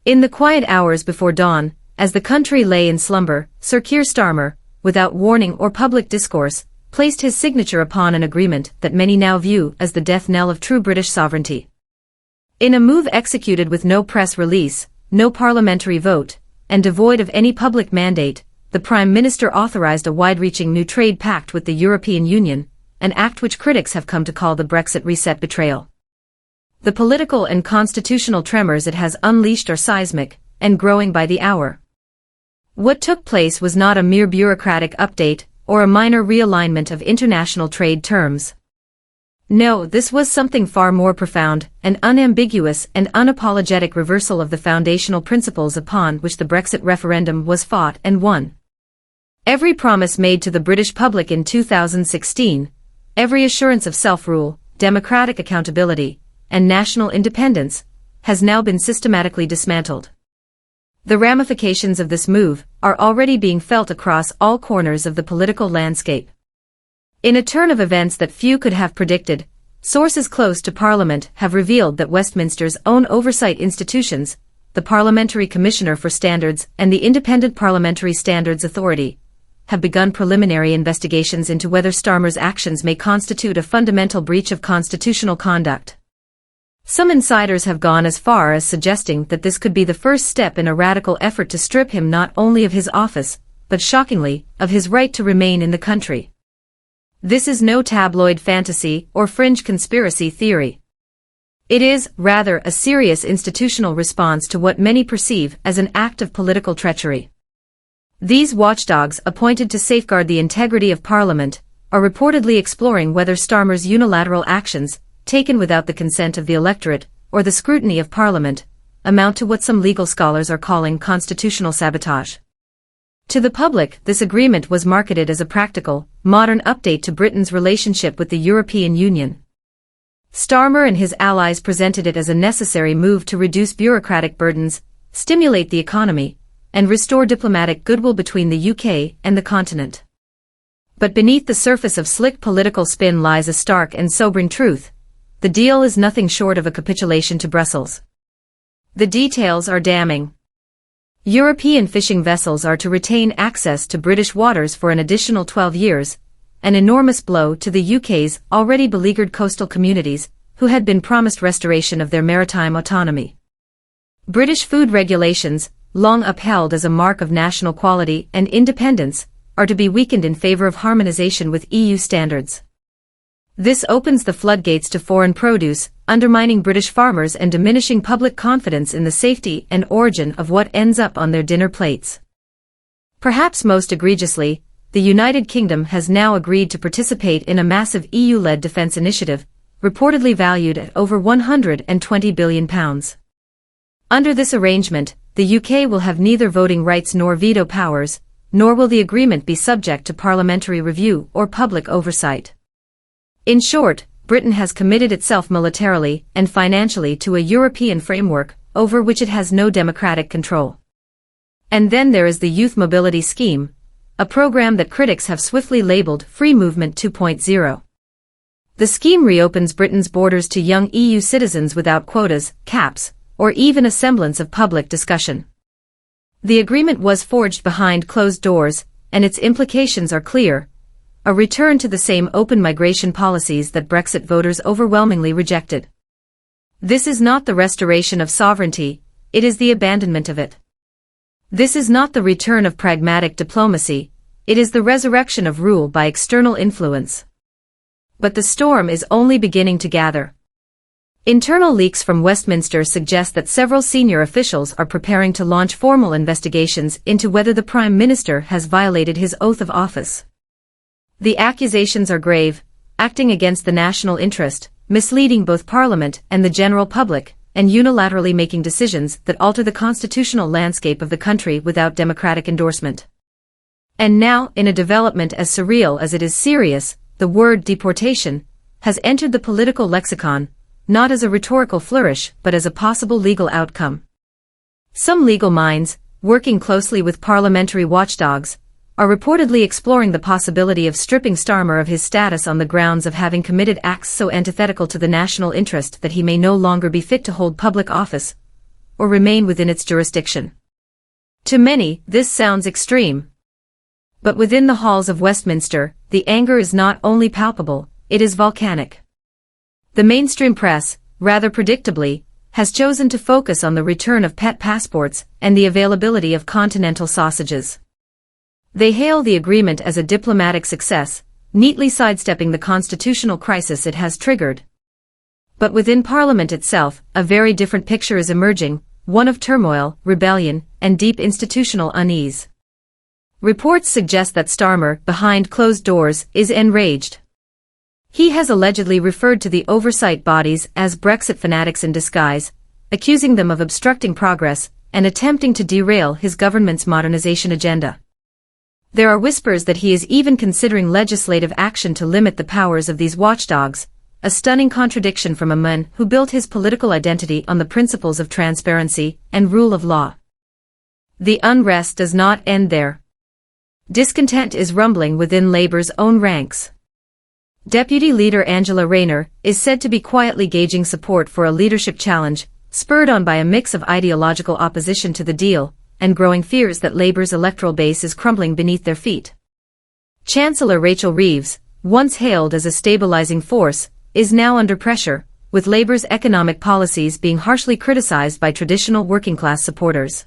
In the quiet hours before dawn, as the country lay in slumber, Sir Keir Starmer, without warning or public discourse, placed his signature upon an agreement that many now view as the death knell of true British sovereignty. In a move executed with no press release, no parliamentary vote, and devoid of any public mandate, the Prime Minister authorised a wide-reaching new trade pact with the European Union, an act which critics have come to call the Brexit reset betrayal. The political and constitutional tremors it has unleashed are seismic, and growing by the hour. What took place was not a mere bureaucratic update, or a minor realignment of international trade terms. No, this was something far more profound, an unambiguous and unapologetic reversal of the foundational principles upon which the Brexit referendum was fought and won. Every promise made to the British public in 2016, every assurance of self-rule, democratic accountability, and national independence, has now been systematically dismantled. The ramifications of this move are already being felt across all corners of the political landscape. In a turn of events that few could have predicted, sources close to Parliament have revealed that Westminster's own oversight institutions, the Parliamentary Commissioner for Standards and the Independent Parliamentary Standards Authority, have begun preliminary investigations into whether Starmer's actions may constitute a fundamental breach of constitutional conduct. Some insiders have gone as far as suggesting that this could be the first step in a radical effort to strip him not only of his office, but shockingly, of his right to remain in the country. This is no tabloid fantasy or fringe conspiracy theory. It is, rather, a serious institutional response to what many perceive as an act of political treachery. These watchdogs, appointed to safeguard the integrity of Parliament, are reportedly exploring whether Starmer's unilateral actions, taken without the consent of the electorate, or the scrutiny of Parliament, amount to what some legal scholars are calling constitutional sabotage. To the public, this agreement was marketed as a practical, modern update to Britain's relationship with the European Union. Starmer and his allies presented it as a necessary move to reduce bureaucratic burdens, stimulate the economy, and restore diplomatic goodwill between the UK and the continent. But beneath the surface of slick political spin lies a stark and sobering truth. The deal is nothing short of a capitulation to Brussels. The details are damning. European fishing vessels are to retain access to British waters for an additional 12 years, an enormous blow to the UK's already beleaguered coastal communities, who had been promised restoration of their maritime autonomy. British food regulations, long upheld as a mark of national quality and independence, are to be weakened in favour of harmonisation with EU standards. This opens the floodgates to foreign produce, undermining British farmers and diminishing public confidence in the safety and origin of what ends up on their dinner plates. Perhaps most egregiously, the United Kingdom has now agreed to participate in a massive EU-led defence initiative, reportedly valued at over £120 billion. Under this arrangement, the UK will have neither voting rights nor veto powers, nor will the agreement be subject to parliamentary review or public oversight. In short, Britain has committed itself militarily and financially to a European framework over which it has no democratic control. And then there is the Youth Mobility Scheme, a program that critics have swiftly labelled Free Movement 2.0. The scheme reopens Britain's borders to young EU citizens without quotas, caps, or even a semblance of public discussion. The agreement was forged behind closed doors, and its implications are clear: a return to the same open migration policies that Brexit voters overwhelmingly rejected. This is not the restoration of sovereignty, it is the abandonment of it. This is not the return of pragmatic diplomacy, it is the resurrection of rule by external influence. But the storm is only beginning to gather. Internal leaks from Westminster suggest that several senior officials are preparing to launch formal investigations into whether the Prime Minister has violated his oath of office. The accusations are grave, acting against the national interest, misleading both Parliament and the general public, and unilaterally making decisions that alter the constitutional landscape of the country without democratic endorsement. And now, in a development as surreal as it is serious, the word deportation has entered the political lexicon, not as a rhetorical flourish but as a possible legal outcome. Some legal minds, working closely with parliamentary watchdogs, are reportedly exploring the possibility of stripping Starmer of his status on the grounds of having committed acts so antithetical to the national interest that he may no longer be fit to hold public office, or remain within its jurisdiction. To many, this sounds extreme. But within the halls of Westminster, the anger is not only palpable, it is volcanic. The mainstream press, rather predictably, has chosen to focus on the return of pet passports and the availability of continental sausages. They hail the agreement as a diplomatic success, neatly sidestepping the constitutional crisis it has triggered. But within Parliament itself, a very different picture is emerging, one of turmoil, rebellion, and deep institutional unease. Reports suggest that Starmer, behind closed doors, is enraged. He has allegedly referred to the oversight bodies as Brexit fanatics in disguise, accusing them of obstructing progress and attempting to derail his government's modernization agenda. There are whispers that he is even considering legislative action to limit the powers of these watchdogs, a stunning contradiction from a man who built his political identity on the principles of transparency and rule of law. The unrest does not end there. Discontent is rumbling within Labour's own ranks. Deputy Leader Angela Rayner is said to be quietly gauging support for a leadership challenge, spurred on by a mix of ideological opposition to the deal and growing fears that Labour's electoral base is crumbling beneath their feet. Chancellor Rachel Reeves, once hailed as a stabilizing force, is now under pressure, with Labour's economic policies being harshly criticised by traditional working-class supporters.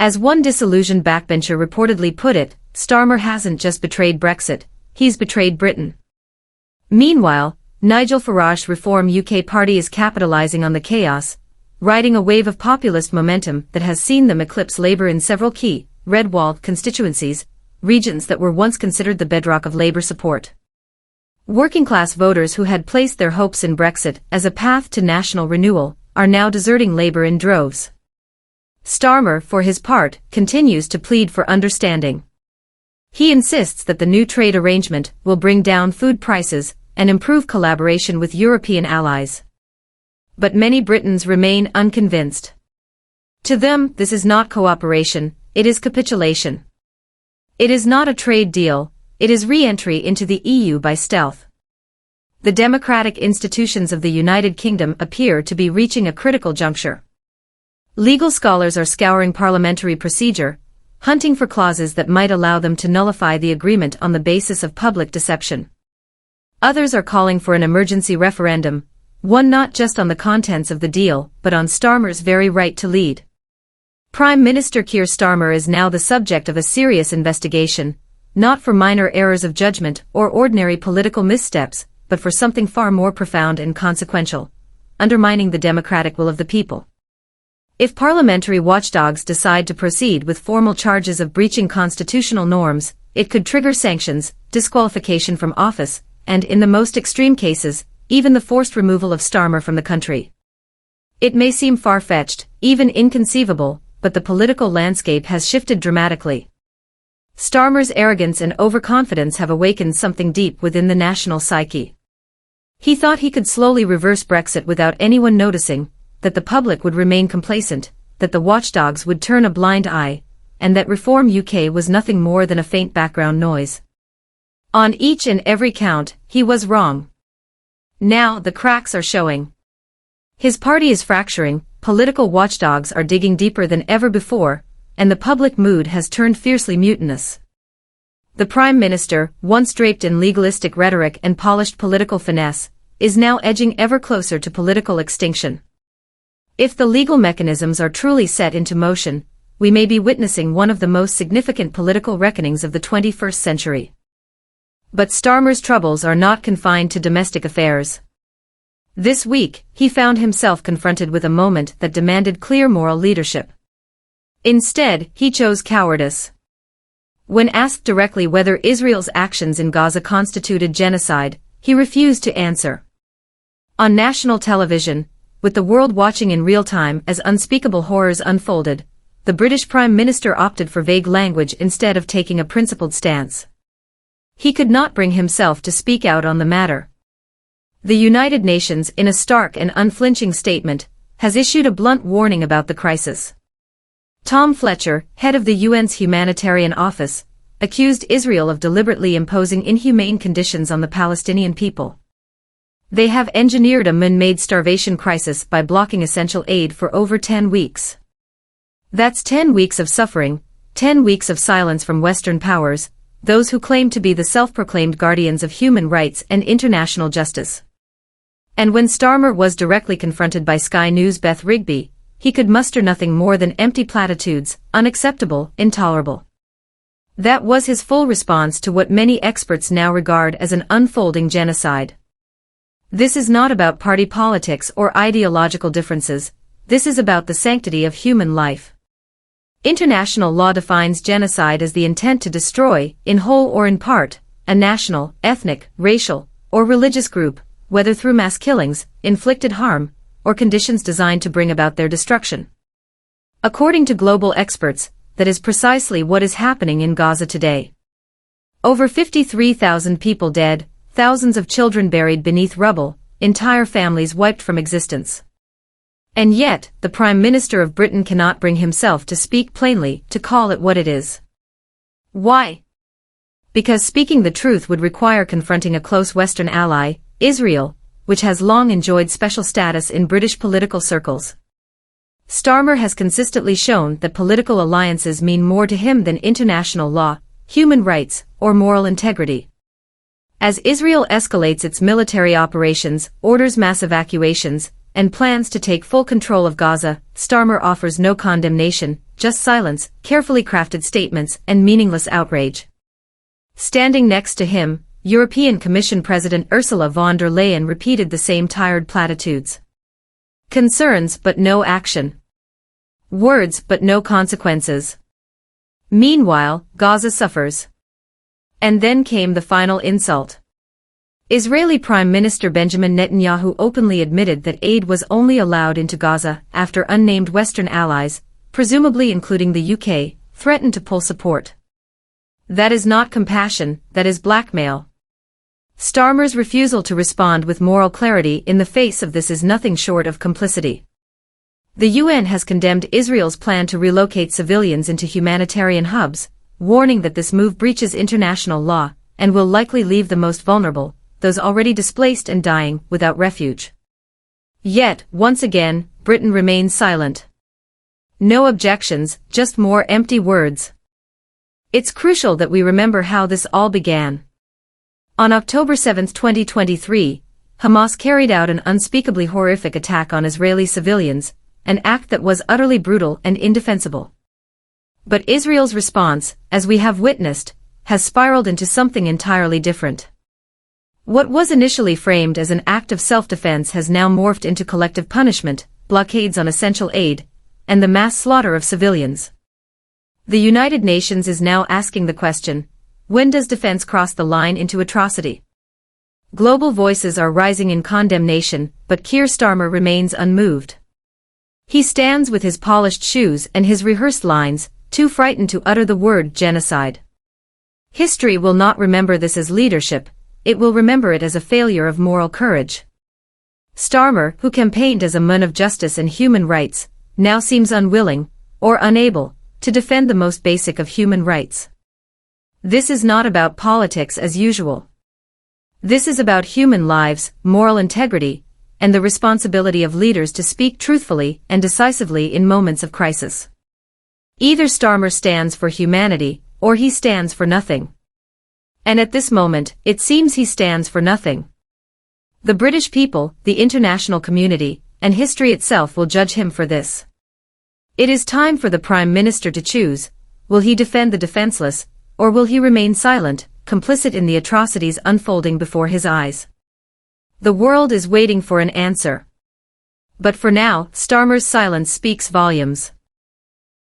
As one disillusioned backbencher reportedly put it, Starmer hasn't just betrayed Brexit, he's betrayed Britain. Meanwhile, Nigel Farage's Reform UK party is capitalising on the chaos, riding a wave of populist momentum that has seen them eclipse Labour in several key, red-walled constituencies, regions that were once considered the bedrock of Labour support. Working-class voters who had placed their hopes in Brexit as a path to national renewal are now deserting Labour in droves. Starmer, for his part, continues to plead for understanding. He insists that the new trade arrangement will bring down food prices and improve collaboration with European allies. But many Britons remain unconvinced. To them, this is not cooperation, it is capitulation. It is not a trade deal, it is re-entry into the EU by stealth. The democratic institutions of the United Kingdom appear to be reaching a critical juncture. Legal scholars are scouring parliamentary procedure, hunting for clauses that might allow them to nullify the agreement on the basis of public deception. Others are calling for an emergency referendum, one not just on the contents of the deal, but on Starmer's very right to lead. Prime Minister Keir Starmer is now the subject of a serious investigation, not for minor errors of judgment or ordinary political missteps, but for something far more profound and consequential, undermining the democratic will of the people. If parliamentary watchdogs decide to proceed with formal charges of breaching constitutional norms, it could trigger sanctions, disqualification from office, and in the most extreme cases, even the forced removal of Starmer from the country. It may seem far-fetched, even inconceivable, but the political landscape has shifted dramatically. Starmer's arrogance and overconfidence have awakened something deep within the national psyche. He thought he could slowly reverse Brexit without anyone noticing, that the public would remain complacent, that the watchdogs would turn a blind eye, and that Reform UK was nothing more than a faint background noise. On each and every count, he was wrong. Now the cracks are showing. His party is fracturing, political watchdogs are digging deeper than ever before, and the public mood has turned fiercely mutinous. The Prime Minister, once draped in legalistic rhetoric and polished political finesse, is now edging ever closer to political extinction. If the legal mechanisms are truly set into motion, we may be witnessing one of the most significant political reckonings of the 21st century. But Starmer's troubles are not confined to domestic affairs. This week, he found himself confronted with a moment that demanded clear moral leadership. Instead, he chose cowardice. When asked directly whether Israel's actions in Gaza constituted genocide, he refused to answer. On national television, with the world watching in real time as unspeakable horrors unfolded, the British Prime Minister opted for vague language instead of taking a principled stance. He could not bring himself to speak out on the matter. The United Nations, in a stark and unflinching statement, has issued a blunt warning about the crisis. Tom Fletcher, head of the UN's Humanitarian Office, accused Israel of deliberately imposing inhumane conditions on the Palestinian people. They have engineered a man-made starvation crisis by blocking essential aid for over 10 weeks. That's 10 weeks of suffering, 10 weeks of silence from Western powers, those who claim to be the self-proclaimed guardians of human rights and international justice. And when Starmer was directly confronted by Sky News' Beth Rigby, he could muster nothing more than empty platitudes, unacceptable, intolerable. That was his full response to what many experts now regard as an unfolding genocide. This is not about party politics or ideological differences, this is about the sanctity of human life. International law defines genocide as the intent to destroy, in whole or in part, a national, ethnic, racial, or religious group, whether through mass killings, inflicted harm, or conditions designed to bring about their destruction. According to global experts, that is precisely what is happening in Gaza today. Over 53,000 people dead, thousands of children buried beneath rubble, entire families wiped from existence. And yet, the Prime Minister of Britain cannot bring himself to speak plainly, to call it what it is. Why? Because speaking the truth would require confronting a close Western ally, Israel, which has long enjoyed special status in British political circles. Starmer has consistently shown that political alliances mean more to him than international law, human rights, or moral integrity. As Israel escalates its military operations, orders mass evacuations, and plans to take full control of Gaza, Starmer offers no condemnation, just silence, carefully crafted statements, and meaningless outrage. Standing next to him, European Commission President Ursula von der Leyen repeated the same tired platitudes. Concerns but no action. Words but no consequences. Meanwhile, Gaza suffers. And then came the final insult. Israeli Prime Minister Benjamin Netanyahu openly admitted that aid was only allowed into Gaza after unnamed Western allies, presumably including the UK, threatened to pull support. That is not compassion, that is blackmail. Starmer's refusal to respond with moral clarity in the face of this is nothing short of complicity. The UN has condemned Israel's plan to relocate civilians into humanitarian hubs, warning that this move breaches international law and will likely leave the most vulnerable, those already displaced and dying, without refuge. Yet, once again, Britain remains silent. No objections, just more empty words. It's crucial that we remember how this all began. On October 7, 2023, Hamas carried out an unspeakably horrific attack on Israeli civilians, an act that was utterly brutal and indefensible. But Israel's response, as we have witnessed, has spiraled into something entirely different. What was initially framed as an act of self-defense has now morphed into collective punishment, blockades on essential aid, and the mass slaughter of civilians. The United Nations is now asking the question, when does defense cross the line into atrocity? Global voices are rising in condemnation, but Keir Starmer remains unmoved. He stands with his polished shoes and his rehearsed lines, too frightened to utter the word genocide. History will not remember this as leadership, it will remember it as a failure of moral courage. Starmer, who campaigned as a man of justice and human rights, now seems unwilling, or unable, to defend the most basic of human rights. This is not about politics as usual. This is about human lives, moral integrity, and the responsibility of leaders to speak truthfully and decisively in moments of crisis. Either Starmer stands for humanity, or he stands for nothing. And at this moment, it seems he stands for nothing. The British people, the international community, and history itself will judge him for this. It is time for the Prime Minister to choose, will he defend the defenseless, or will he remain silent, complicit in the atrocities unfolding before his eyes? The world is waiting for an answer. But for now, Starmer's silence speaks volumes.